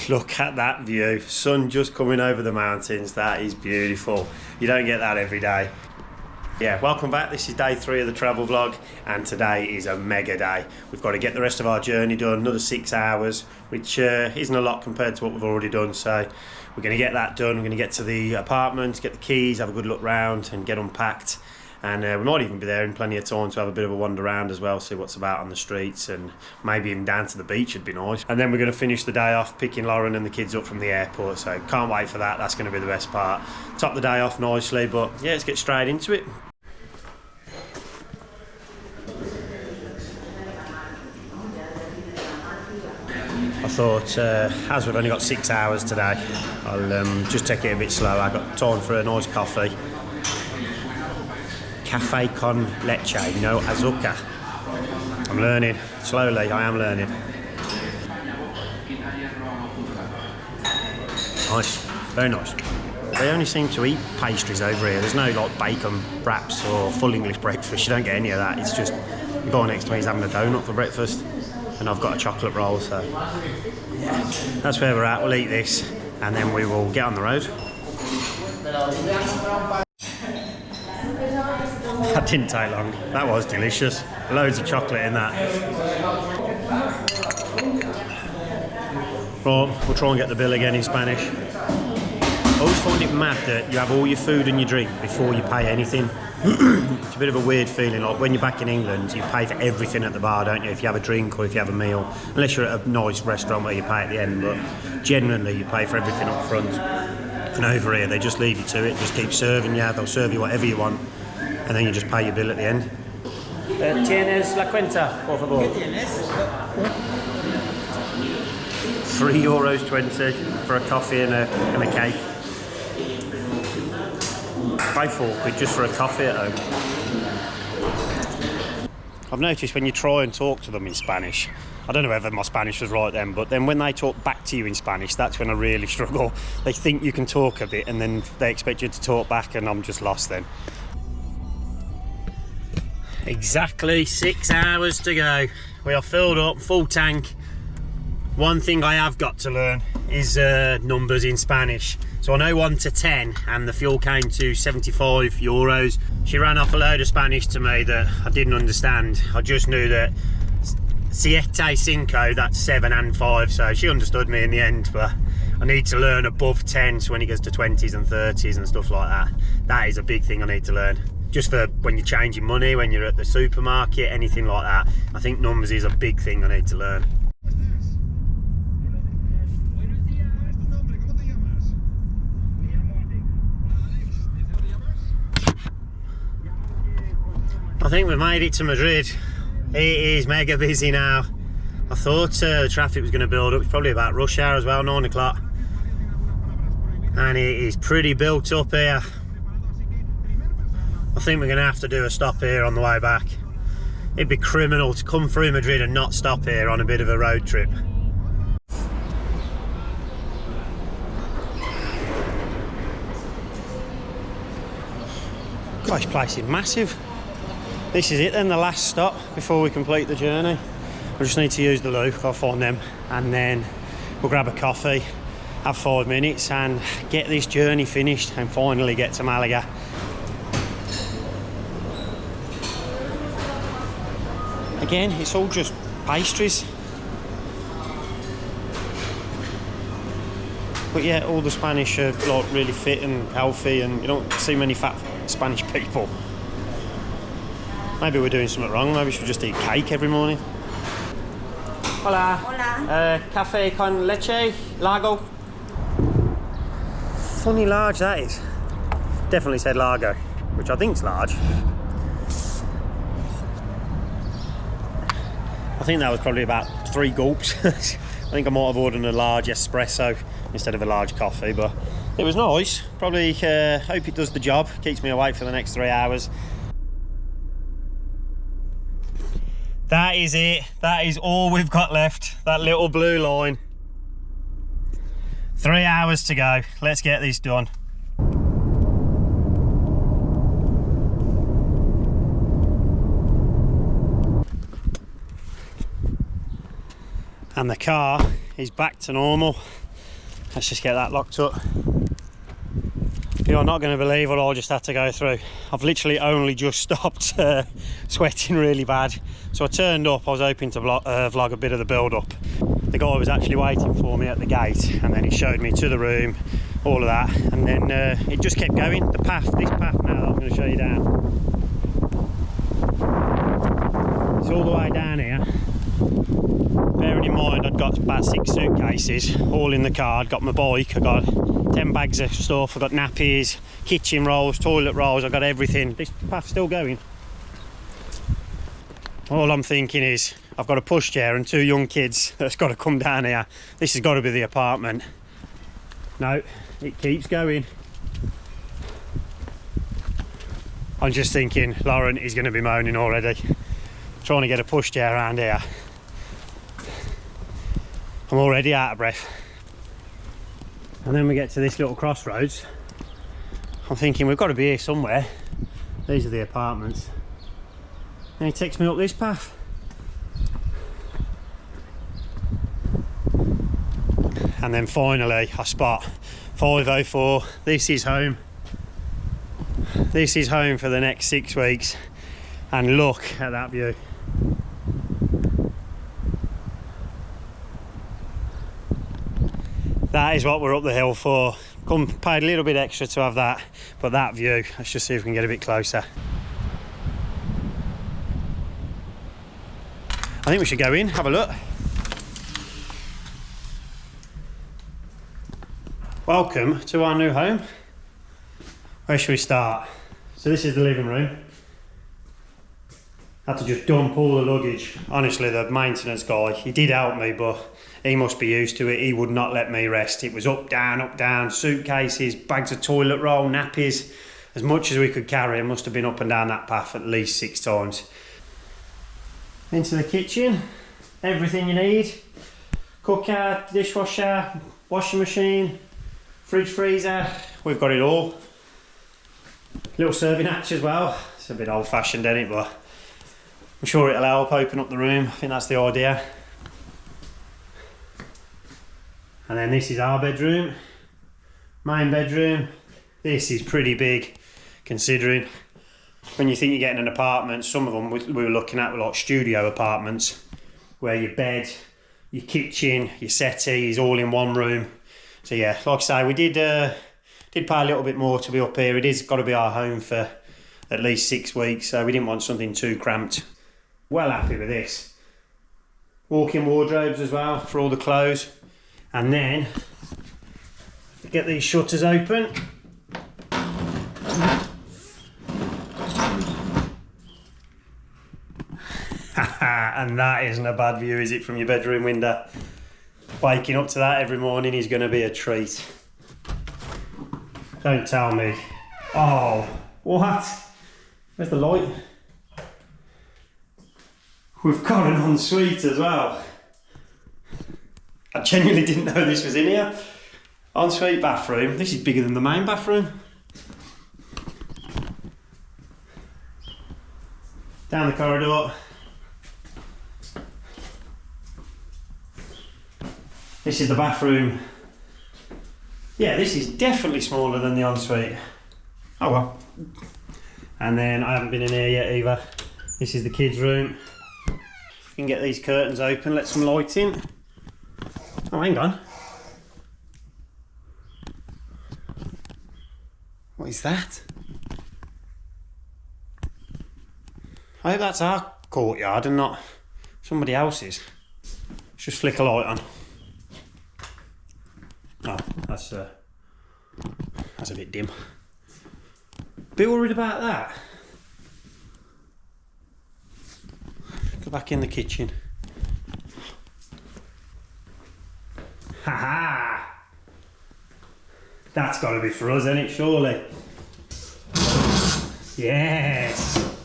Look at that view, sun just coming over the mountains. That is beautiful. You don't get that every day. Yeah, welcome back. This is day 3 of the travel vlog, and today is a mega day. We've got to get the rest of our journey done, another 6 hours, which isn't a lot compared to what we've already done. So we're going to get that done. We're going to get to the apartment, get the keys, have a good look round and get unpacked. And we might even be there in plenty of time to have a bit of a wander around as well, see what's about on the streets, and maybe even down to the beach would be nice. And then we're going to finish the day off picking Lauren and the kids up from the airport, so can't wait for that. That's going to be the best part. Top the day off nicely, but yeah, let's get straight into it. I thought, as we've only got 6 hours today, I'll just take it a bit slow. I got time for a nice coffee. Cafe con leche, no azúcar. I'm learning, slowly, I am learning. Nice, very nice. They only seem to eat pastries over here. There's no like bacon wraps or full English breakfast. You don't get any of that. It's just, the guy next to me is having a donut for breakfast and I've got a chocolate roll, so yeah, that's where we're at. We'll eat this and then we will get on the road. That didn't take long. That was delicious. Loads of chocolate in that. Right, we'll try and get the bill again in Spanish. I always find it mad that you have all your food and your drink before you pay anything. It's a bit of a weird feeling. Like when you're back in England, you pay for everything at the bar, don't you? If you have a drink or if you have a meal. Unless you're at a nice restaurant where you pay at the end, but generally you pay for everything up front. And over here, they just leave you to it. Just keep serving you. They'll serve you whatever you want. And then you just pay your bill at the end. Tienes la cuenta, por favor. ¿Qué tienes? €3.20 for a coffee and a cake. Pay £4 just for a coffee at home. I've noticed when you try and talk to them in Spanish, I don't know whether my Spanish was right then, but then when they talk back to you in Spanish, that's when I really struggle. They think you can talk a bit and then they expect you to talk back and I'm just lost then. Exactly 6 hours to go. We are filled up, full tank. One thing I have got to learn is numbers in Spanish. So I know 1 to 10 and the fuel came to €75. She ran off a load of Spanish to me that I didn't understand. I just knew that siete, cinco, that's 7 and 5. So she understood me in the end, but I need to learn above 10, so when it goes to 20s and 30s and stuff like that. That is a big thing I need to learn. Just for when you're changing money, when you're at the supermarket, anything like that. I think numbers is a big thing I need to learn. I think we've made it to Madrid. It is mega busy now. I thought the traffic was going to build up. It's probably about rush hour as well, 9 o'clock. And it is pretty built up here. I think we're going to have to do a stop here on the way back. It'd be criminal to come through Madrid and not stop here on a bit of a road trip. God, this place is massive. This is it then, the last stop before we complete the journey. We just need to use the loo, I'll find them, and then we'll grab a coffee, have 5 minutes and get this journey finished and finally get to Malaga. Again, it's all just pastries. But yeah, all the Spanish are like really fit and healthy and you don't see many fat Spanish people. Maybe we're doing something wrong, maybe we should just eat cake every morning. Hola. Hola. Café con leche, largo. Funny large that is. Definitely said largo, which I think's large. I think that was probably about 3 gulps. I think I might have ordered a large espresso instead of a large coffee, but it was nice. Probably hope it does the job, keeps me awake for the next 3 hours. That is it. That is all we've got left. That little blue line. 3 hours to go. Let's get this done. And the car is back to normal. Let's just get that locked up. You're not going to believe what I just had to go through. I've literally only just stopped sweating really bad. So I turned up, I was hoping to vlog a bit of the build up. The guy was actually waiting for me at the gate, and then he showed me to the room, all of that, and then it just kept going. The path, this path now that I'm going to show you down, it's all the way down here. Bearing in mind I'd got about 6 suitcases all in the car. I'd got my bike, I got 10 bags of stuff, I got nappies, kitchen rolls, toilet rolls, I got everything. This path's still going. All I'm thinking is I've got a pushchair and 2 young kids that's got to come down here. This has got to be the apartment. No, it keeps going. I'm just thinking Lauren is going to be moaning already. Trying to get a pushchair around here. I'm already out of breath. And then we get to this little crossroads. I'm thinking we've got to be here somewhere. These are the apartments. And he takes me up this path. And then finally I spot 504. This is home. This is home for the next 6 weeks. And look at that view. That is what we're up the hill for. Paid a little bit extra to have that, but that view, let's just see if we can get a bit closer. I think we should go in, have a look. Welcome to our new home. Where should we start? So this is the living room. Had to just dump all the luggage. Honestly, the maintenance guy, he did help me, but he must be used to it. He would not let me rest. It was up, down, suitcases, bags of toilet roll, nappies, as much as we could carry. I must have been up and down that path at least 6 times. Into the kitchen, everything you need. Cooker, dishwasher, washing machine, fridge, freezer, we've got it all. Little serving hatch as well. It's a bit old fashioned, isn't it, but I'm sure it'll help open up the room. I think that's the idea. And then this is our bedroom, main bedroom. This is pretty big, considering when you think you're getting an apartment. Some of them we were looking at were like studio apartments, where your bed, your kitchen, your settee is all in one room. So yeah, like I say, we did pay a little bit more to be up here. It is got to be our home for at least 6 weeks, so we didn't want something too cramped. Well happy with this. Walk-in wardrobes as well for all the clothes. And then get these shutters open. And that isn't a bad view, is it, from your bedroom window? Waking up to that every morning is going to be a treat. Don't tell me. Oh, what? Where's the light? We've got an ensuite as well. I genuinely didn't know this was in here. Ensuite bathroom. This is bigger than the main bathroom. Down the corridor. This is the bathroom. Yeah, this is definitely smaller than the ensuite. Oh well. And then I haven't been in here yet either. This is the kids' room. You can get these curtains open, let some light in. Oh, hang on. What is that? I hope that's our courtyard and not somebody else's. Let's just flick a light on. Oh, that's a bit dim. Bit worried about that. Go back in the kitchen. Haha! That's got to be for us, isn't it, surely? Yes!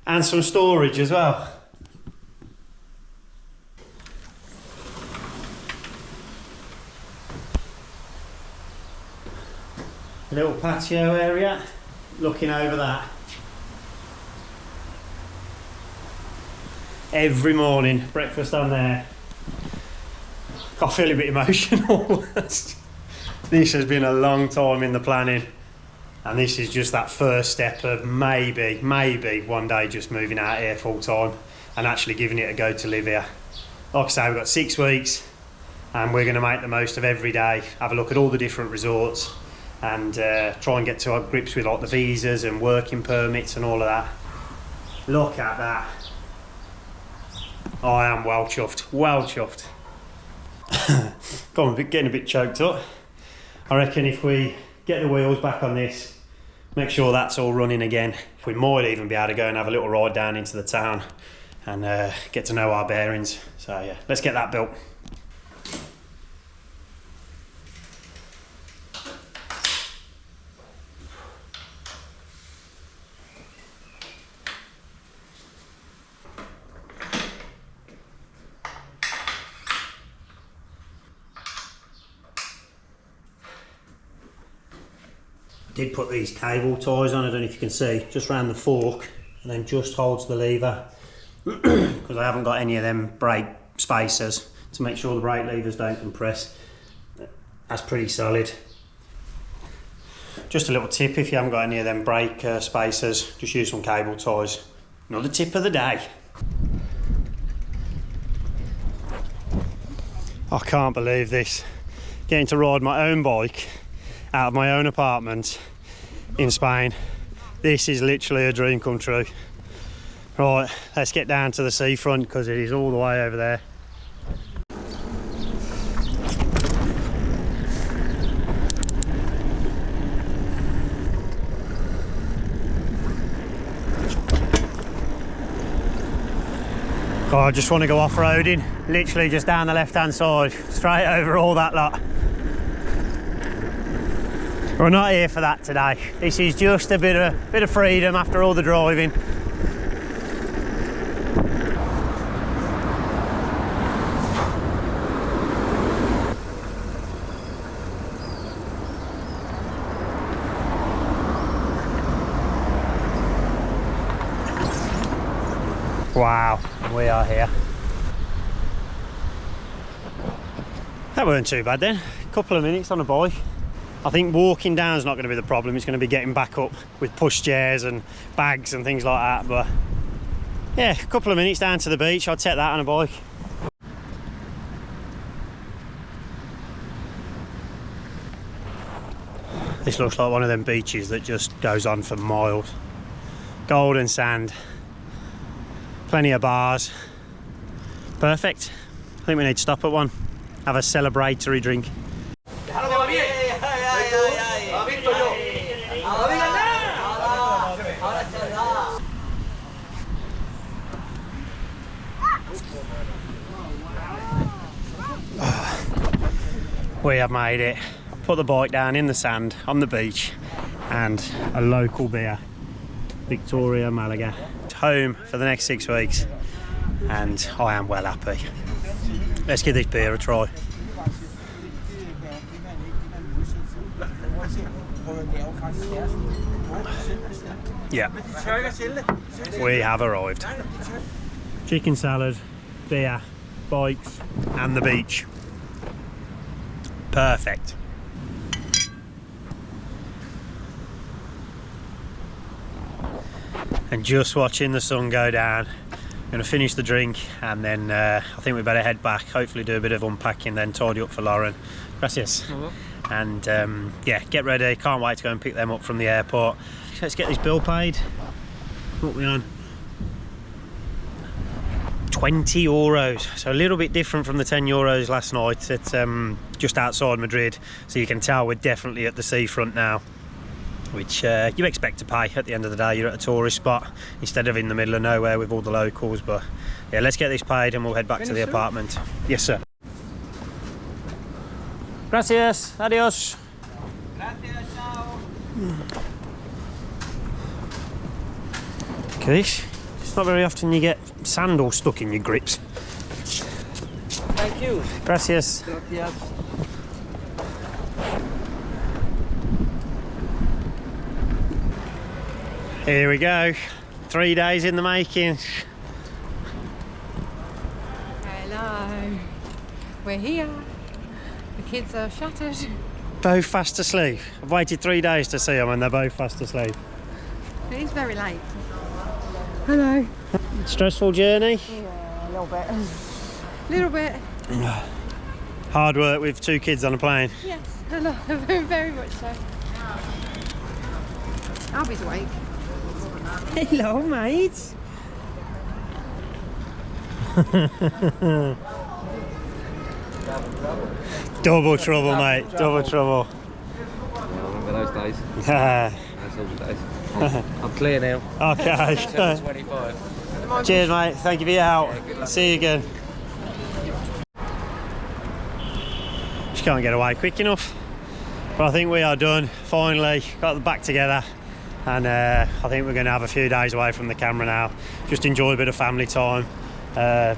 And some storage as well. Little patio area, looking over that. Every morning, breakfast on there. I feel a bit emotional. This has been a long time in the planning, and this is just that first step of maybe one day just moving out here full time and actually giving it a go to live here. Like I say, we've got 6 weeks and we're going to make the most of every day, have a look at all the different resorts and try and get to our grips with like the visas and working permits and all of that. Look at that. I am well chuffed, well chuffed. God, I'm getting a bit choked up. I reckon if we get the wheels back on this, make sure that's all running again, we might even be able to go and have a little ride down into the town and get to know our bearings. So yeah, let's get that built. Did put these cable ties on, I don't know if you can see, just around the fork, and then just holds the lever because I haven't got any of them brake spacers to make sure the brake levers don't compress. That's pretty solid. Just a little tip, if you haven't got any of them brake spacers, just use some cable ties. Another tip of the day. I can't believe this, getting to ride my own bike out of my own apartment in Spain. This is literally a dream come true. Right, let's get down to the seafront because it is all the way over there. Oh, I just want to go off-roading, literally just down the left-hand side, straight over all that lot. We're not here for that today. This is just a bit of freedom after all the driving. Wow, we are here. That weren't too bad then. A couple of minutes on a bike. I think walking down is not going to be the problem. It's going to be getting back up with pushchairs and bags and things like that. But yeah, a couple of minutes down to the beach. I'd take that on a bike. This looks like one of them beaches that just goes on for miles. Golden sand, plenty of bars. Perfect. I think we need to stop at one, have a celebratory drink. We have made it. Put the bike down in the sand on the beach and a local beer, Victoria, Malaga. Home for the next 6 weeks and I am well happy. Let's give this beer a try. Yeah, we have arrived. Chicken salad, beer, bikes and the beach. Perfect. And just watching the sun go down. I'm going to finish the drink and then I think we better head back, hopefully do a bit of unpacking, then tidy up for Lauren. Gracias. And yeah, get ready, can't wait to go and pick them up from the airport. Let's get this bill paid. What are we on? 20 euros, so a little bit different from the 10 euros last night at just outside Madrid. So you can tell we're definitely at the seafront now, which you expect to pay at the end of the day. You're at a tourist spot instead of in the middle of nowhere with all the locals. But yeah, let's get this paid and we'll head back to the apartment. Yes, sir. Gracias, adios. Gracias, ciao. Okay, it's not very often you get sand all stuck in your grips. Thank you. Gracias. Gracias. Here we go. 3 days in the making. Hello. we're here. The kids are shattered. Both fast asleep. I've waited 3 days to see them and they're both fast asleep. It is very late. Hello. Stressful journey? Yeah, a little bit. Little bit. Hard work with 2 kids on a plane. Yes, hello. Very much so. Albie's awake. Hello, mate. Double trouble, mate. Double trouble. I remember those days. Yeah. Those old days. I'm clear now. Okay. 25. Cheers, mate. Thank you for your help. See you again. Just can't get away quick enough. But I think we are done. Finally got the back together. And I think we're going to have a few days away from the camera now. Just enjoy a bit of family time.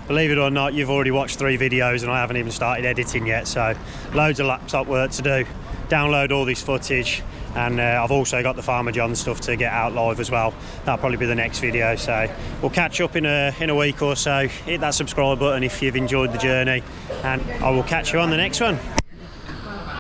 Believe it or not, you've already watched 3 videos and I haven't even started editing yet, so loads of laptop work to do. Download all this footage, and I've also got the Farmer John stuff to get out live as well. That'll probably be the next video, so we'll catch up in a week or so. Hit that subscribe button if you've enjoyed the journey, and I will catch you on the next one.